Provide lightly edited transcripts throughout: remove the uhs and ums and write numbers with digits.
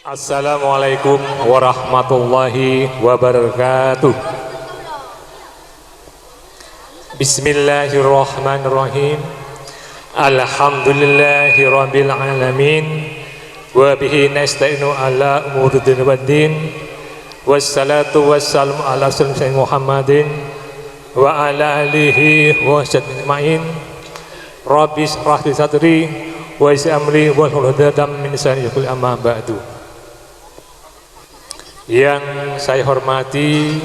Assalamualaikum warahmatullahi wabarakatuh. Bismillahirrahmanirrahim. Alhamdulillahi rabbil alamin. Wa bihi nasta'inu ala umuri dunya waddin. Wassalatu wassalamu ala sayyidina Muhammadin wa ala alihi wa sahbihi ajmain. Rabbi shrah li sadri wa yassir amri wahlul 'uqdatam min lisani yafqahu amma ba'du. Yang saya hormati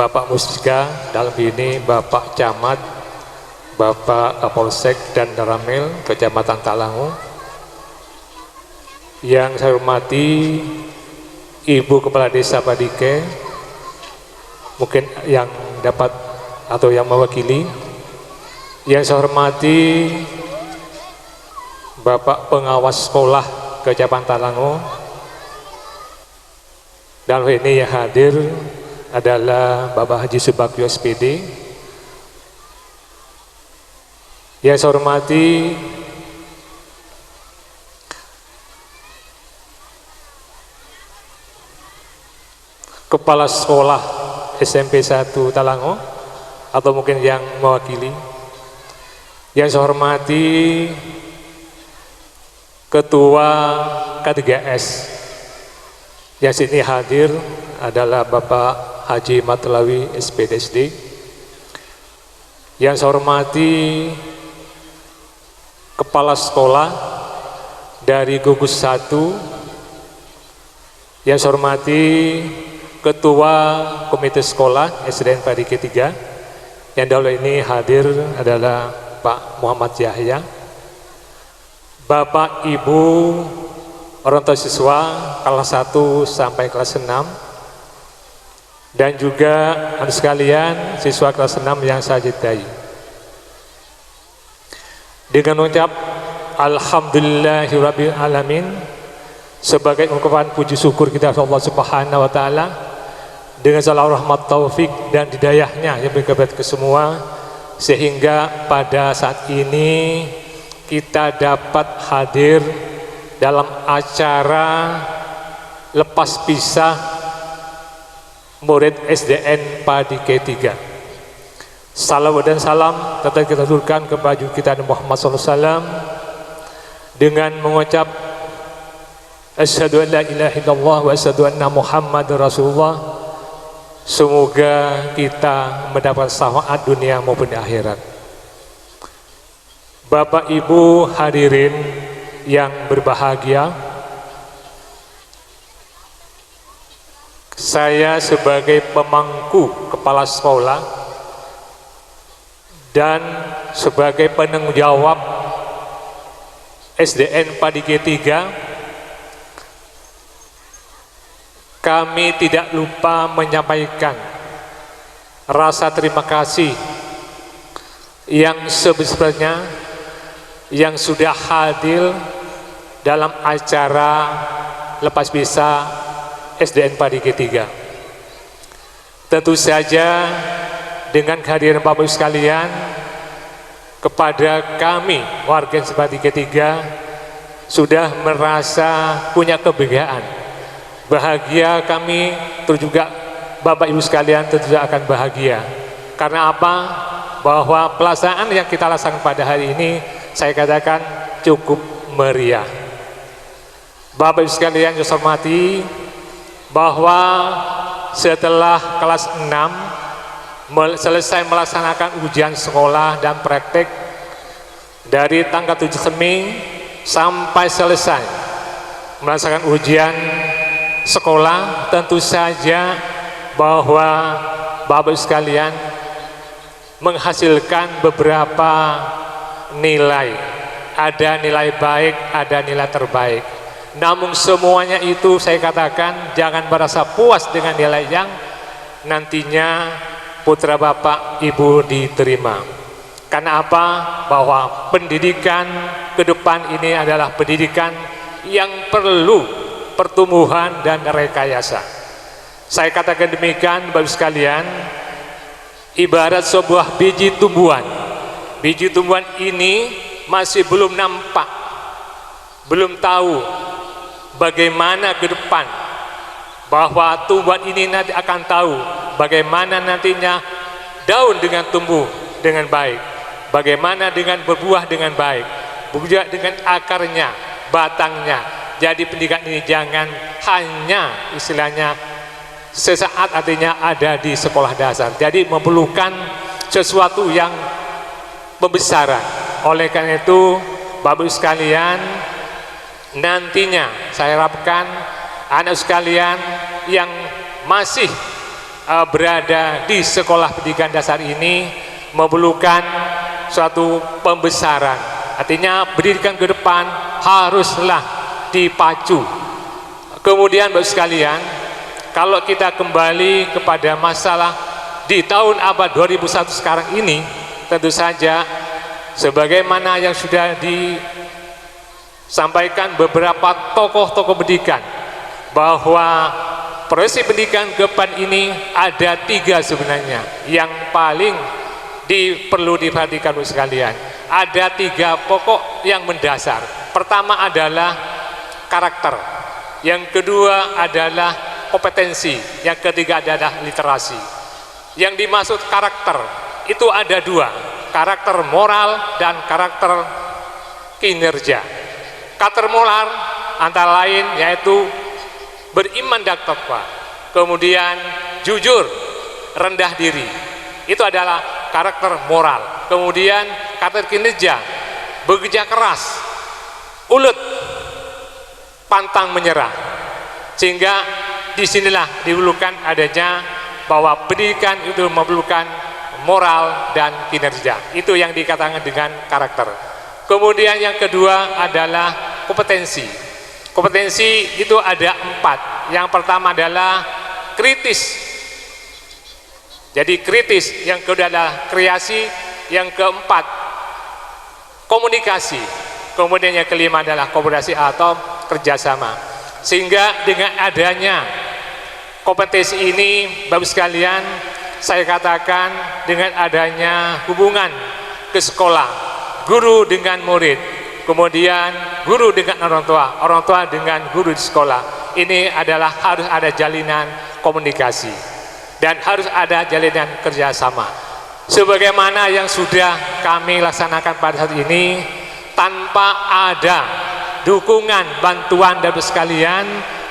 Bapak Muska, dalam ini Bapak Camat, Bapak Kapolsek dan Daramil Kecamatan Talango. Yang saya hormati Ibu Kepala Desa Padike, mungkin yang dapat atau yang mewakili. Yang saya hormati Bapak Pengawas Sekolah Kecamatan Talango. Dalam ini yang hadir adalah Bapak Haji Subagio SPD. Yang saya hormati Kepala Sekolah SMP 1 Talango atau mungkin yang mewakili. Yang saya hormati Ketua K3S. Yang sini hadir adalah Bapak Haji Matlawi SPDSD. Yang saya hormati Kepala Sekolah dari Gugus 1. Yang saya hormati Ketua Komite Sekolah SDN Padike 3. Yang dahulu ini hadir adalah Pak Muhammad Yahya. Bapak Ibu orang tua siswa kelas 1 sampai kelas 6, dan juga anak sekalian siswa kelas 6 yang saya cintai. Dengan ucap Alhamdulillahirabbil alamin, sebagai ungkapan puji syukur kita Allah Subhanahu wa taala, dengan segala rahmat taufik dan hidayahnya yang berkabar ke semua, sehingga pada saat ini kita dapat hadir dalam acara lepas pisah murid SDN Padike 3. Salawat dan salam tetap kita haturkan kepada kita Muhammad SAW dengan mengucap asyhadu an la ilaha illallah wa asyhadu anna Muhammadar Rasulullah. Semoga kita mendapat syafaat dunia maupun di akhirat. Bapak Ibu hadirin yang berbahagia, saya sebagai pemangku kepala sekolah dan sebagai penanggung jawab SDN Padike 3, kami tidak lupa menyampaikan rasa terima kasih yang sebesarnya yang sudah hadir dalam acara lepas pisah SDN Padike 3. Tentu saja dengan kehadiran Bapak Ibu sekalian, kepada kami warga Padike 3 sudah merasa punya kebanggaan. Bahagia kami, terus juga Bapak Ibu sekalian tentu saja akan bahagia. Karena apa? Bahwa pelaksanaan yang kita laksanakan pada hari ini, saya katakan cukup meriah. Bapak Ibu sekalian yang saya hormati, bahwa setelah kelas 6 selesai melaksanakan ujian sekolah dan praktek dari tanggal 7 Senin sampai selesai melaksanakan ujian sekolah, tentu saja bahwa Bapak Ibu sekalian menghasilkan beberapa nilai. Ada nilai baik, ada nilai terbaik. Namun semuanya itu saya katakan jangan merasa puas dengan nilai yang nantinya putra Bapak Ibu diterima. Karena apa? Bahwa pendidikan ke depan ini adalah pendidikan yang perlu pertumbuhan dan rekayasa. Saya katakan demikian Bapak sekalian, ibarat sebuah biji tumbuhan. Biji tumbuhan ini masih belum nampak, belum tahu bagaimana ke depan, bahwa tumbuhan ini nanti akan tahu bagaimana nantinya daun dengan tumbuh dengan baik, bagaimana dengan berbuah dengan baik, juga dengan akarnya, batangnya. Jadi pendidikan ini jangan hanya istilahnya sesaat, artinya ada di sekolah dasar. Jadi memerlukan sesuatu yang pembesaran. Oleh karena itu, Bapak Ibu sekalian, nantinya saya harapkan anak sekalian yang masih berada di sekolah pendidikan dasar ini memerlukan suatu pembesaran. Artinya pendidikan ke depan haruslah dipacu. Kemudian Bapak sekalian, kalau kita kembali kepada masalah di tahun abad 2001 sekarang ini, tentu saja sebagaimana yang sudah disampaikan beberapa tokoh-tokoh pendidikan, bahwa proses pendidikan ke depan ini ada 3 sebenarnya yang paling perlu diperhatikan Bapak sekalian. Ada 3 pokok yang mendasar. Pertama adalah karakter, yang kedua adalah kompetensi, yang ketiga adalah literasi. Yang dimaksud karakter itu ada 2, karakter moral dan karakter kinerja. Karakter moral antara lain yaitu beriman dan takwa, kemudian jujur, rendah diri, itu adalah karakter moral. Kemudian karakter kinerja, bekerja keras, ulet, pantang menyerah. Sehingga disinilah diperlukan adanya bahwa pendidikan itu memerlukan moral dan kinerja. Itu yang dikatakan dengan karakter. Kemudian yang kedua adalah kompetensi. Kompetensi itu ada 4. Yang pertama adalah kritis. Jadi kritis. Yang kedua adalah kreasi. Yang keempat komunikasi. Kemudian yang kelima adalah kolaborasi atau kerjasama. Sehingga dengan adanya kompetensi ini, Bapak sekalian, saya katakan dengan adanya hubungan ke sekolah, guru dengan murid, kemudian guru dengan orang tua dengan guru di sekolah, ini adalah harus ada jalinan komunikasi dan harus ada jalinan kerjasama. Sebagaimana yang sudah kami laksanakan pada saat ini, tanpa ada dukungan, bantuan dari sekalian,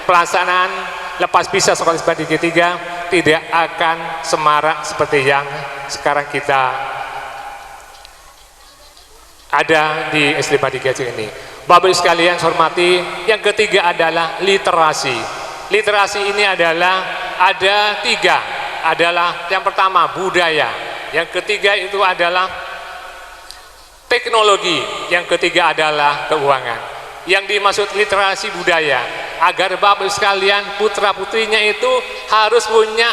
pelaksanaan lepas pisah sekolah SD Negeri 3 tidak akan semarak seperti yang sekarang kita ada di SD Negeri 3 ini. Bapak Ibu sekalian saya hormati, yang ketiga adalah literasi. Literasi ini adalah ada 3, adalah yang pertama budaya, yang ketiga itu adalah teknologi, yang ketiga adalah keuangan. Yang dimaksud literasi budaya, agar Bapak sekalian putra putrinya itu harus punya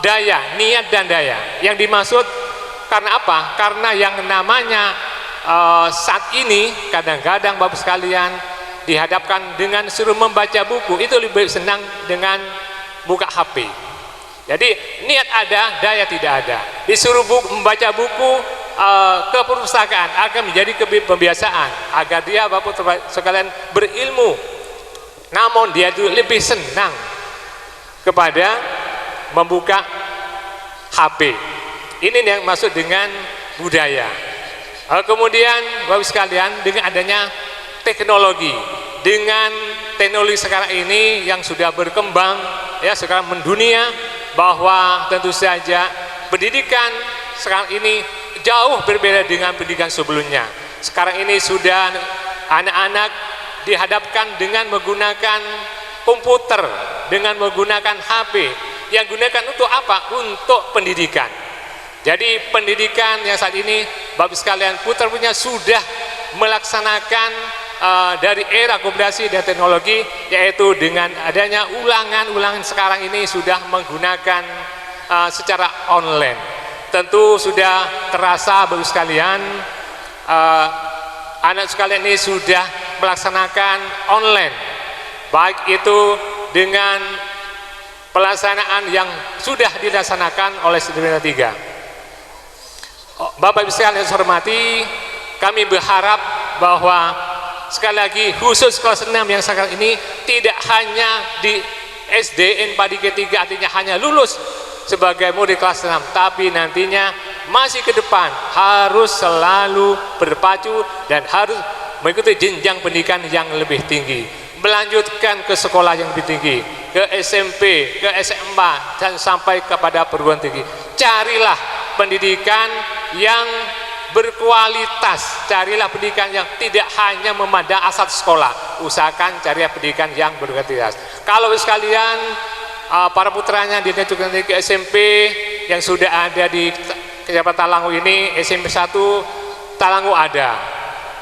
daya, niat dan daya. Yang dimaksud karena apa? Karena yang namanya saat ini kadang-kadang Bapak sekalian dihadapkan dengan suruh membaca buku, itu lebih senang dengan buka HP. Jadi niat ada, daya tidak ada. Disuruh membaca buku ke perpustakaan akan menjadi pembiasaan agar dia Bapak sekalian berilmu, namun dia itu lebih senang kepada membuka HP. Ini yang maksud dengan budaya. Kemudian Bapak sekalian, dengan adanya teknologi, dengan teknologi sekarang ini yang sudah berkembang ya, sekarang mendunia, bahwa tentu saja pendidikan sekarang ini jauh berbeda dengan pendidikan sebelumnya. Sekarang ini sudah anak-anak dihadapkan dengan menggunakan komputer, dengan menggunakan HP, yang gunakan untuk apa? Untuk pendidikan. Jadi pendidikan yang saat ini Bapak sekalian putra-putrinya sudah melaksanakan dari era komunikasi dan teknologi, yaitu dengan adanya ulangan sekarang ini sudah menggunakan secara online. Tentu sudah terasa Bapak sekalian, anak sekalian ini sudah melaksanakan online, baik itu dengan pelaksanaan yang sudah dilaksanakan oleh SD Negeri 3. Bapak Ibu sekalian yang saya hormati, kami berharap bahwa sekali lagi khusus kelas 6 yang sekarang ini tidak hanya di SDN Padi K3 artinya hanya lulus sebagai murid kelas 6, tapi nantinya masih ke depan harus selalu berpacu dan harus mengikuti jenjang pendidikan yang lebih tinggi, melanjutkan ke sekolah yang lebih tinggi, ke SMP, ke SMA, dan sampai kepada perguruan tinggi. Carilah pendidikan yang berkualitas, carilah pendidikan yang tidak hanya memandang asal sekolah, usahakan carilah pendidikan yang berkualitas. Kalau sekalian para putranya dilanjutkan ke SMP yang sudah ada di Kecamatan Talangu ini, SMP 1 Talangu ada.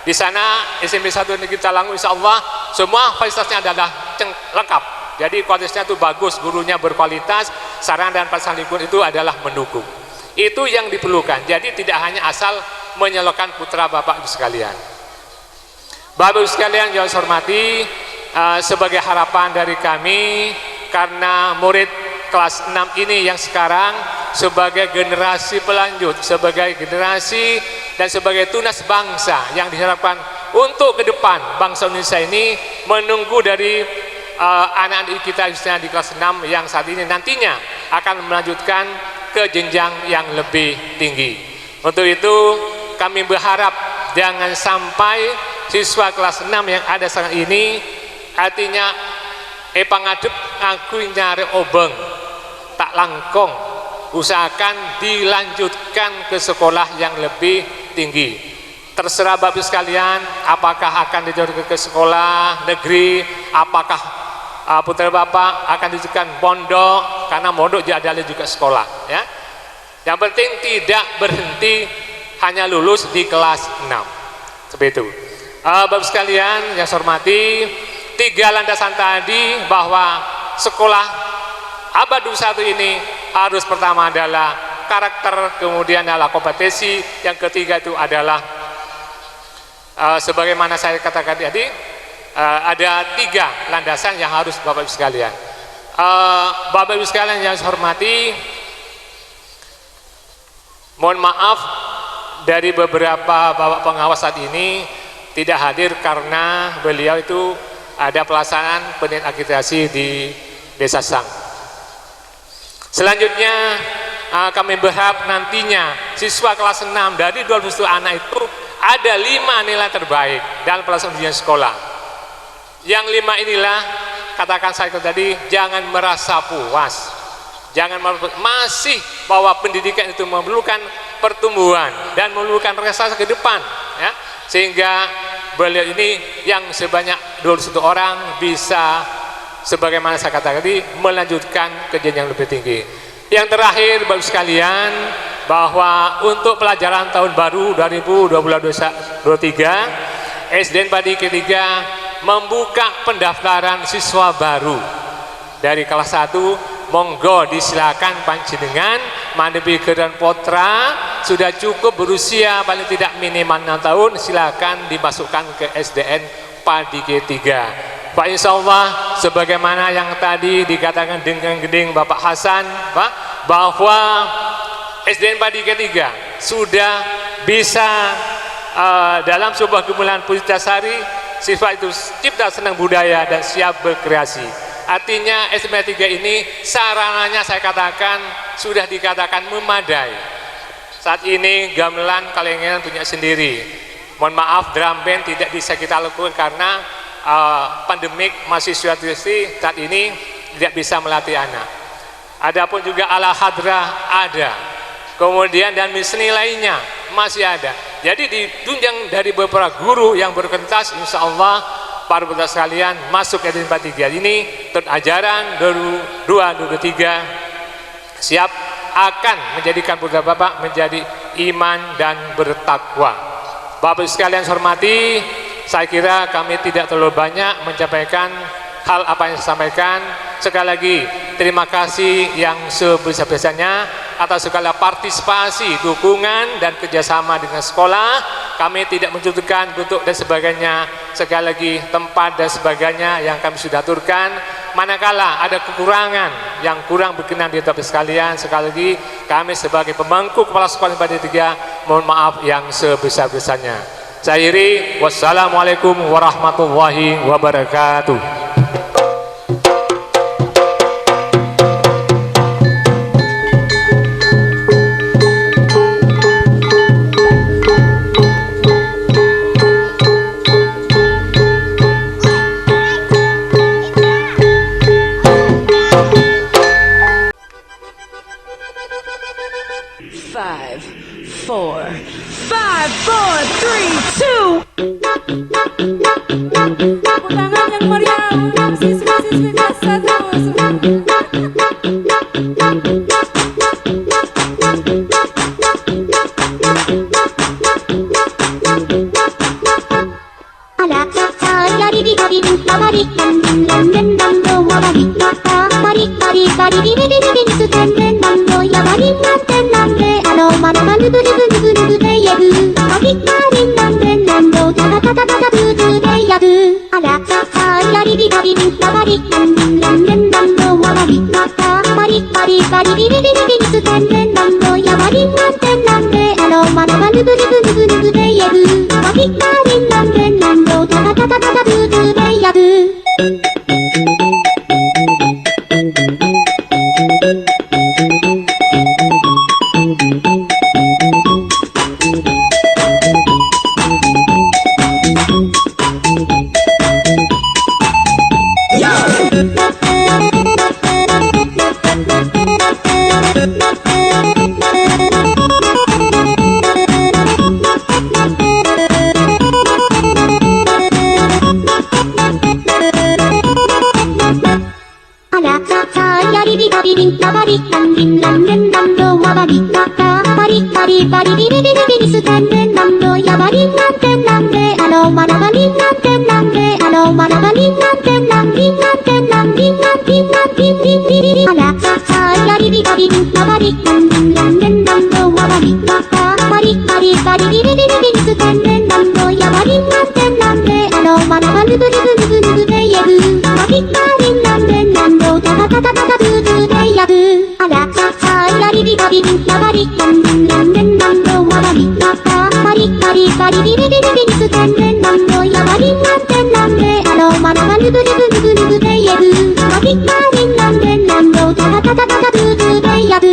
Di sana SMP 1 Negeri Talangu insya Allah semua fasilitasnya adalah lengkap. Jadi kualitasnya itu bagus, gurunya berkualitas, sarana dan prasarana lingkungan itu adalah mendukung. Itu yang diperlukan. Jadi tidak hanya asal menyalurkan putra Bapak Ibu sekalian. Bapak Ibu sekalian yang saya hormati, sebagai harapan dari kami, karena murid kelas 6 ini yang sekarang sebagai generasi pelanjut, sebagai generasi dan sebagai tunas bangsa yang diharapkan untuk ke depan bangsa Indonesia ini menunggu dari anak-anak kita di kelas 6 yang saat ini nantinya akan melanjutkan ke jenjang yang lebih tinggi. Untuk itu kami berharap jangan sampai siswa kelas 6 yang ada sekarang ini artinya pangadep aku nyari obeng tak langkong, usahakan dilanjutkan ke sekolah yang lebih tinggi. Terserah Bapak sekalian apakah akan dilanjutkan ke sekolah negeri, apakah putra Bapak akan dilanjutkan pondok, karena pondok adalah juga sekolah ya. Yang penting tidak berhenti hanya lulus di kelas 6 seperti itu. Bapak sekalian yang saya hormati, 3 landasan tadi bahwa sekolah abad 21 ini harus pertama adalah karakter, kemudian adalah kompetensi, yang ketiga itu adalah sebagaimana saya katakan tadi ada 3 landasan yang harus Bapak Ibu sekalian. Bapak Ibu sekalian yang saya hormati, mohon maaf dari beberapa bapak pengawas saat ini tidak hadir karena beliau itu ada pelaksanaan pendidikan akreditasi di Desa Sang. Selanjutnya kami berharap nantinya siswa kelas 6 dari 21 anak itu ada 5 nilai terbaik dalam pelaksanaan ujian sekolah. Yang 5 inilah katakan saya tadi, jangan merasa puas, jangan masih bahwa pendidikan itu memerlukan pertumbuhan dan memerlukan prestasi ke depan ya, sehingga beliau ini yang sebanyak 21 orang bisa sebagaimana saya katakan tadi melanjutkan ke jenjang lebih tinggi. Yang terakhir Bapak sekalian, bahwa untuk pelajaran tahun baru 2022-2023 SDN Padi K3 membuka pendaftaran siswa baru dari kelas 1. Monggo disilakan panjenengan Mandepi dan Potra sudah cukup berusia paling tidak minimal 6 tahun, silakan dimasukkan ke SDN Padi K3. Pak insya Allah sebagaimana yang tadi dikatakan dengan geding Bapak Hasan Pak, bahwa SDN Padi K3 sudah bisa dalam sebuah gemilan Pujitasari siswa itu cipta senang budaya dan siap berkreasi. Artinya SDN 3 ini sarananya saya katakan sudah dikatakan memadai. Saat ini gamelan kalengan punya sendiri. Mohon maaf drum band tidak bisa kita lakukan karena pandemik mahasiswa saat ini tidak bisa melatih anak. Adapun juga ala hadrah ada. Kemudian dan seni lainnya masih ada. Jadi ditunjang dari beberapa guru yang berkentas, insya Allah para putra sekalian masuk ke SDN 3 ini tahun ajaran 2022-2023 siap akan menjadikan putra Bapak menjadi iman dan bertakwa. Bapak sekalian saya hormati, saya kira kami tidak terlalu banyak menyampaikan hal apa yang saya sampaikan. Sekali lagi terima kasih yang sebesar-besarnya atas segala partisipasi, dukungan dan kerjasama dengan sekolah. Kami tidak menentukan bentuk dan sebagainya, sekali lagi tempat dan sebagainya yang kami sudah aturkan. Manakala ada kekurangan yang kurang berkenan di Bapak sekalian, sekali lagi kami sebagai pemangku kepala sekolah Padi 3 mohon maaf yang sebesar-besarnya. Saya akhiri, wassalamualaikum warahmatullahi wabarakatuh. Five, four, 3, 2. Tepuk tangan yang meriah untuk siswa-siswi kelas あらさやりびたびぶたまりかんらんれんらんろわばりかたまりかりかりびびびびびすてんれんらんろやばりなんてんなんであろまなまるぶるぶるぶるぶでやぶまびかりんなんでんなんろたたたたたたぶぶでやぶあらさやりびたびぶたまりかんらんれんらんろわばりかたまりかりかりびびびびびすてんれんらんろやばりなんてんなんであろまなまるぶるぶるぶるぶでやぶまびかりんなんでんなんろたたたたたたぶぶでやぶあらさやりびたびびんたばりかんりんらんれんらんろわばりかたばりかりばりびびびびびりすてんれんらんろやばりんなんてんなんであろまなばりんなんてんなんであろまなばりんなんてんなんりんなんてんなんりんなんりんなんりんりんりんりんあらさやりびたびびんたばりかんりんらんれんらんろわばりかたばりかりばりびびびびびりすてんれんらんろやばりんなんてんなんであろまなばるぶるぶるぶるぶでやぶまびかりんなんでんなんろたたたたたたぶぶでやぶあらさやりびたびびんたばりかんりんらんれんらんろわばりかたばりかりばりびびびびびすてんれんらんろやばりんなんてんなんであろまなまるぶるぶるぶるぶでやぶまびかりんなんでんなんろたたたたたたぶぶでやぶ